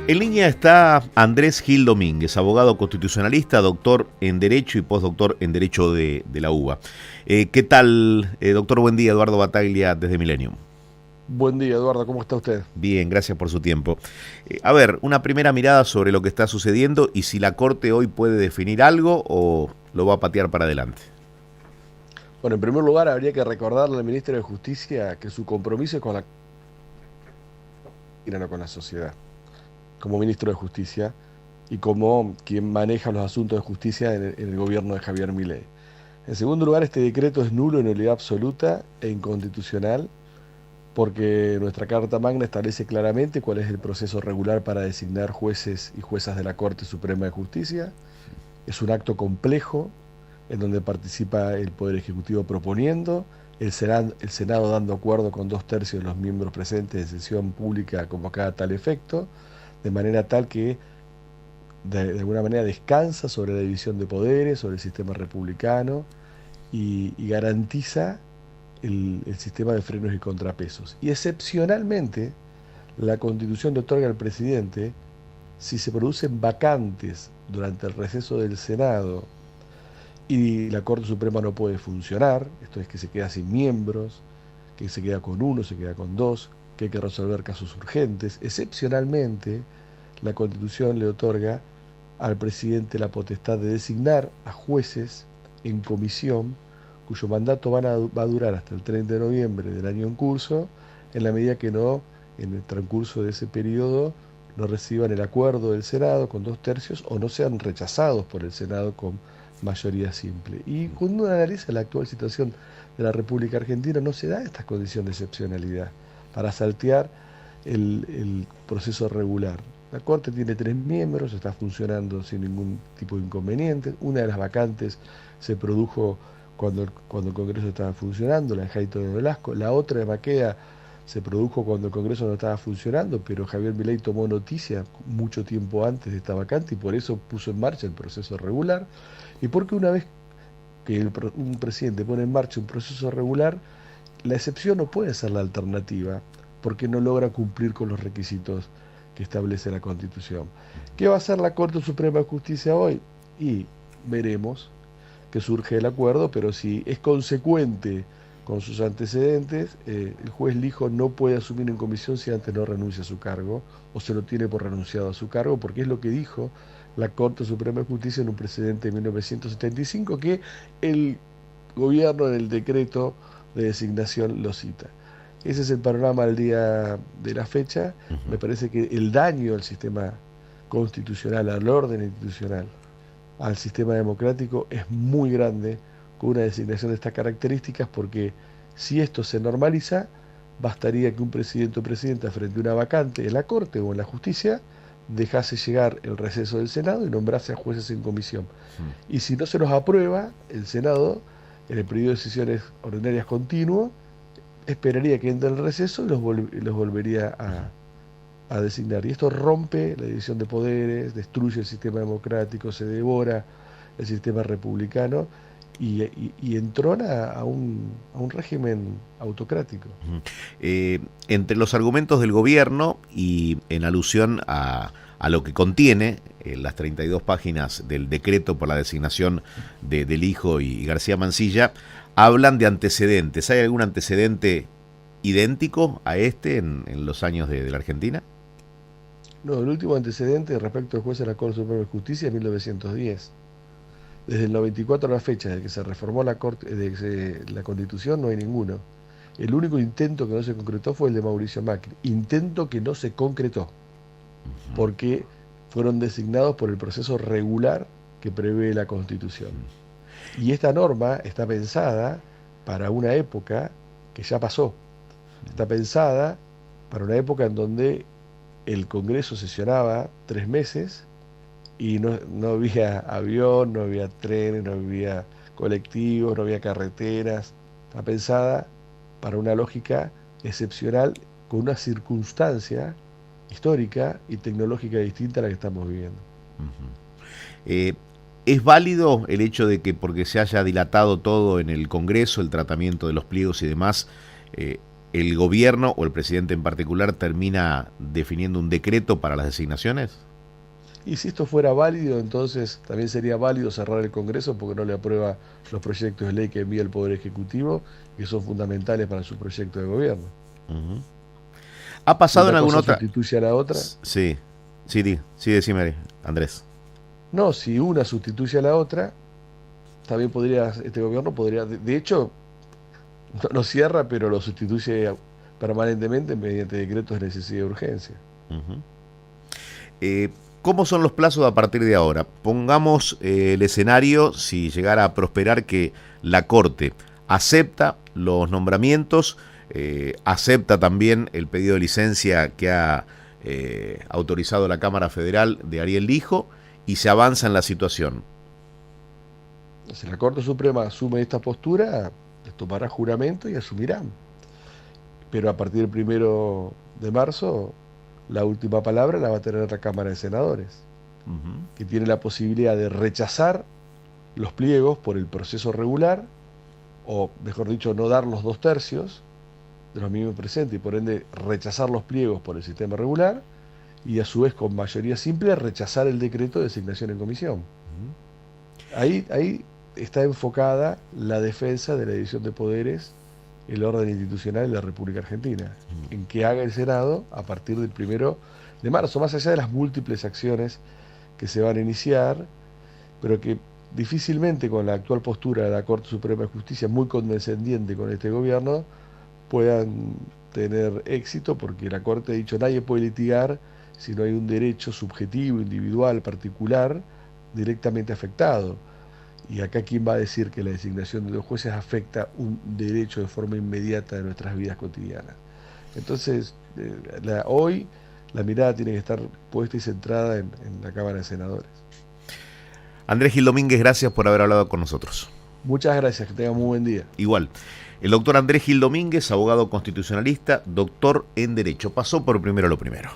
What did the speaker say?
En línea está Andrés Gil Domínguez, abogado constitucionalista, doctor en Derecho y postdoctor en Derecho de la UBA. ¿Qué tal, doctor? Buen día, Eduardo Bataglia, desde Millennium. Buen día, Eduardo, ¿cómo está usted? Bien, gracias por su tiempo. A ver, una primera mirada sobre lo que está sucediendo y si la Corte hoy puede definir algo o lo va a patear para adelante. Bueno, en primer lugar, habría que recordarle al ministro de Justicia que su compromiso es con no con la sociedad, como ministro de Justicia y como quien maneja los asuntos de justicia en el gobierno de Javier Milei. En segundo lugar, este decreto es nulo en nulidad absoluta e inconstitucional porque nuestra Carta Magna establece claramente cuál es el proceso regular para designar jueces y juezas de la Corte Suprema de Justicia. Es un acto complejo en donde participa el Poder Ejecutivo proponiendo, el Senado dando acuerdo con 2/3 de los miembros presentes en sesión pública convocada a tal efecto, de manera tal que de alguna manera descansa sobre la división de poderes, sobre el sistema republicano y garantiza el sistema de frenos y contrapesos. Y excepcionalmente, la Constitución le otorga al presidente, si se producen vacantes durante el receso del Senado y la Corte Suprema no puede funcionar, esto es que se queda sin miembros, que se queda con uno, se queda con dos, que hay que resolver casos urgentes. Excepcionalmente, la Constitución le otorga al presidente la potestad de designar a jueces en comisión cuyo mandato va a durar hasta el 30 de noviembre del año en curso, en la medida que no, en el transcurso de ese periodo, no reciban el acuerdo del Senado con 2/3 o no sean rechazados por el Senado con mayoría simple. Y cuando uno analiza la actual situación de la República Argentina, no se da esta condición de excepcionalidad para saltear el proceso regular. La Corte tiene 3 miembros, está funcionando sin ningún tipo de inconveniente. Una de las vacantes se produjo cuando el Congreso estaba funcionando, la de Jaito de Velasco. La otra de Maqueda se produjo cuando el Congreso no estaba funcionando, pero Javier Milei tomó noticia mucho tiempo antes de esta vacante y por eso puso en marcha el proceso regular. Y porque una vez que un presidente pone en marcha un proceso regular, la excepción no puede ser la alternativa, porque no logra cumplir con los requisitos que establece la Constitución. ¿Qué va a hacer la Corte Suprema de Justicia hoy? Y veremos que surge el acuerdo, pero si es consecuente con sus antecedentes, el juez Lijo no puede asumir en comisión si antes no renuncia a su cargo o se lo tiene por renunciado a su cargo, porque es lo que dijo la Corte Suprema de Justicia en un precedente de 1975 que el gobierno en el decreto de designación lo cita. Ese es el panorama al día de la fecha. Me parece que el daño al sistema constitucional, al orden institucional, al sistema democrático es muy grande con una designación de estas características, porque si esto se normaliza, bastaría que un presidente o presidenta frente a una vacante en la Corte o en la Justicia dejase llegar el receso del Senado y nombrase a jueces en comisión. Y si no se los aprueba, el Senado, en el periodo de sesiones ordinarias continuo, esperaría que entre el receso y los volvería a designar. Y esto rompe la división de poderes, destruye el sistema democrático, se devora el sistema republicano y entrona a un régimen autocrático. Entre los argumentos del gobierno y en alusión a lo que contiene las 32 páginas del decreto por la designación del hijo y García Mansilla, hablan de antecedentes. ¿Hay algún antecedente idéntico a este en los años de la Argentina? No, el último antecedente respecto al juez de la Corte Suprema de Justicia es 1910. Desde el 94 a la fecha de que se reformó la Constitución no hay ninguno. El único intento que no se concretó fue el de Mauricio Macri. Intento que no se concretó, porque fueron designados por el proceso regular que prevé la Constitución. Y esta norma está pensada para una época que ya pasó. Está pensada para una época en donde el Congreso sesionaba 3 meses y no había avión, no había trenes, no había colectivos, no había carreteras. Está pensada para una lógica excepcional con una circunstancia histórica y tecnológica distinta a la que estamos viviendo. Eh, ¿Es válido el hecho de que porque se haya dilatado todo en el Congreso, el tratamiento de los pliegos y demás, ¿el gobierno o el presidente en particular termina definiendo un decreto para las designaciones? Y si esto fuera válido, entonces también sería válido cerrar el Congreso porque no le aprueba los proyectos de ley que envía el Poder Ejecutivo, que son fundamentales para su proyecto de gobierno. Uh-huh. ¿Ha Si pasado una en alguna cosa otra? sustituye a la otra, Sí, sí, decime, Andrés. no, si una sustituye a la otra, también podría, este gobierno podría, de hecho, no lo cierra, pero lo sustituye permanentemente mediante decretos de necesidad y urgencia. Uh-huh. Eh, ¿Cómo son los plazos a partir de ahora? Pongamos el escenario, si llegara a prosperar, que la Corte acepta los nombramientos, acepta también el pedido de licencia que ha autorizado la Cámara Federal de Ariel Lijo y se avanza en la situación. Si la Corte Suprema asume esta postura, les tomará juramento y asumirán. Pero a partir del 1 de marzo, la última palabra la va a tener la Cámara de Senadores, que tiene la posibilidad de rechazar los pliegos por el proceso regular, o mejor dicho, no dar los 2/3 de los mismos presentes y por ende rechazar los pliegos por el sistema regular y a su vez con mayoría simple rechazar el decreto de designación en comisión. Ahí está enfocada la defensa de la división de poderes, el orden institucional de la República Argentina, en que haga el Senado a partir del 1 de marzo, más allá de las múltiples acciones que se van a iniciar, pero que difícilmente con la actual postura de la Corte Suprema de Justicia, muy condescendiente con este gobierno, puedan tener éxito, porque la Corte ha dicho nadie puede litigar si no hay un derecho subjetivo, individual, particular, directamente afectado. Y acá quién va a decir que la designación de los jueces afecta un derecho de forma inmediata de nuestras vidas cotidianas. Entonces, hoy la mirada tiene que estar puesta y centrada en la Cámara de Senadores. Andrés Gil Domínguez, gracias por haber hablado con nosotros. Muchas gracias, que tengan muy buen día. Igual. El doctor Andrés Gil Domínguez, abogado constitucionalista, doctor en Derecho. Pasó por Primero lo Primero.